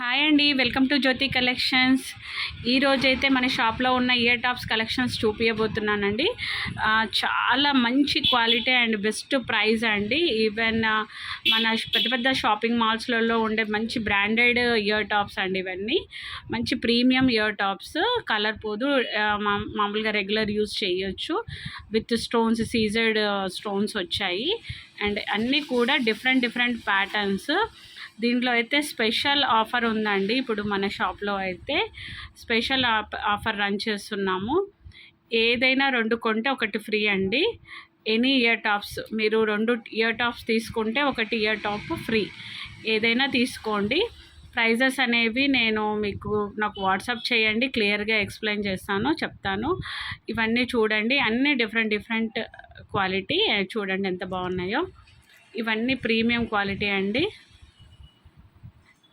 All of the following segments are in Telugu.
హాయ్ అండి, వెల్కమ్ టు జ్యోతి కలెక్షన్స్. ఈరోజైతే మన షాప్లో ఉన్న ఇయర్ టాప్స్ కలెక్షన్స్ చూపించబోతున్నానండి. చాలా మంచి క్వాలిటీ అండ్ బెస్ట్ ప్రైస్ అండి. ఈవెన్ మన పెద్ద పెద్ద షాపింగ్ మాల్స్లలో ఉండే మంచి బ్రాండెడ్ ఇయర్ టాప్స్ అండి. ఇవన్నీ మంచి ప్రీమియం ఇయర్ టాప్స్. కలర్ పోదు, మామూలుగా రెగ్యులర్ యూజ్ చేయొచ్చు. విత్ స్టోన్స్, సీజర్డ్ స్టోన్స్ వచ్చాయి. అండ్ అన్నీ కూడా డిఫరెంట్ ప్యాటర్న్స్. దీంట్లో అయితే స్పెషల్ ఆఫర్ ఉందండి. ఇప్పుడు మన షాప్లో అయితే స్పెషల్ ఆఫర్ రన్ చేస్తున్నాము. ఏదైనా 2 కొంటే 1 ఫ్రీ అండి. ఎనీ ఇయర్ టాప్స్, మీరు 2 ఇయర్ టాప్స్ తీసుకుంటే 1 ఇయర్ టాప్ ఫ్రీ. ఏదైనా తీసుకోండి. ప్రైజెస్ అనేవి నాకు వాట్సాప్ చేయండి, క్లియర్గా ఎక్స్ప్లెయిన్ చెప్తాను. ఇవన్నీ చూడండి, అన్నీ డిఫరెంట్ క్వాలిటీ. చూడండి ఎంత బాగున్నాయో. ఇవన్నీ ప్రీమియం క్వాలిటీ అండి.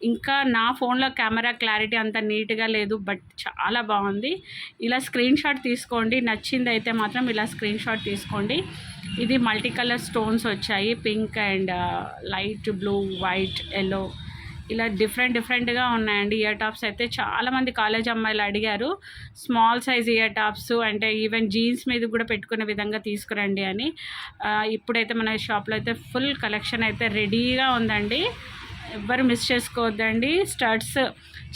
ఇంకా నా ఫోన్లో కెమెరా క్లారిటీ అంత నీట్గా లేదు, బట్ చాలా బాగుంది. ఇలా స్క్రీన్ షాట్ తీసుకోండి. నచ్చింది అయితే మాత్రం ఇలా స్క్రీన్ షాట్ తీసుకోండి. ఇది మల్టీ కలర్ స్టోన్స్ వచ్చాయి. Pink and light blue, white, yellow, ఇలా డిఫరెంట్గా ఉన్నాయండి. ఇయర్ టాప్స్ అయితే చాలామంది కాలేజ్ అమ్మాయిలు అడిగారు, స్మాల్ సైజ్ ఇయర్ టాప్స్ అంటే ఈవెన్ జీన్స్ మీద కూడా పెట్టుకునే విధంగా తీసుకురండి అని. ఇప్పుడైతే మన షాప్లో అయితే ఫుల్ కలెక్షన్ అయితే రెడీగా ఉందండి. ఎవ్వరు మిస్ చేసుకోవద్దండి. స్టడ్స్,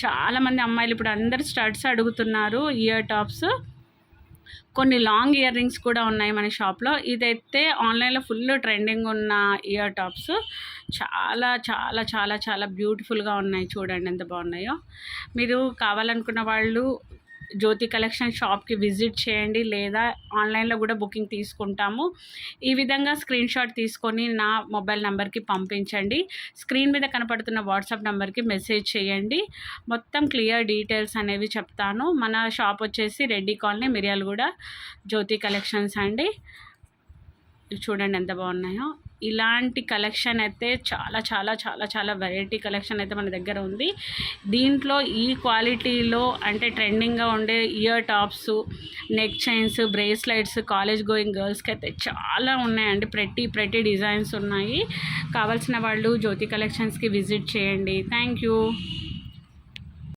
చాలామంది అమ్మాయిలు ఇప్పుడు అందరు స్టడ్స్ అడుగుతున్నారు. ఇయర్ టాప్స్, కొన్ని లాంగ్ ఇయర్ రింగ్స్ కూడా ఉన్నాయి మన షాప్లో. ఇదైతే ఆన్లైన్లో ఫుల్ ట్రెండింగ్ ఉన్న ఇయర్ టాప్స్. చాలా చాలా చాలా చాలా బ్యూటిఫుల్గా ఉన్నాయి. చూడండి ఎంత బాగున్నాయో. మీరు కావాలనుకున్న వాళ్ళు జ్యోతి కలెక్షన్ షాప్కి విజిట్ చేయండి, లేదా ఆన్లైన్లో కూడా బుకింగ్ తీసుకుంటాము. ఈ విధంగా స్క్రీన్ షాట్ తీసుకొని నా మొబైల్ నెంబర్కి పంపించండి. స్క్రీన్ మీద కనపడుతున్న వాట్సాప్ నెంబర్కి మెసేజ్ చేయండి. మొత్తం క్లియర్ డీటెయిల్స్ అనేవి చెప్తాను. మన షాప్ వచ్చేసి రెడ్డి కాలనీ, మిర్యాలగూడ, జ్యోతి కలెక్షన్స్ అండి. చూడండి ఎంత బాగున్నాయో. ఇలాంటి కలెక్షన్ అయితే చాలా చాలా చాలా చాలా వెరైటీ కలెక్షన్ అయితే మన దగ్గర ఉంది. దీంట్లో ఈ క్వాలిటీలో అంటే ట్రెండింగ్గా ఉండే ear tops, neck chains, bracelets college going గర్ల్స్కి అయితే చాలా ఉన్నాయండి. ప్రతి డిజైన్స్ ఉన్నాయి. కావాల్సిన వాళ్ళు జ్యోతి కలెక్షన్స్కి విజిట్ చేయండి. Thank you.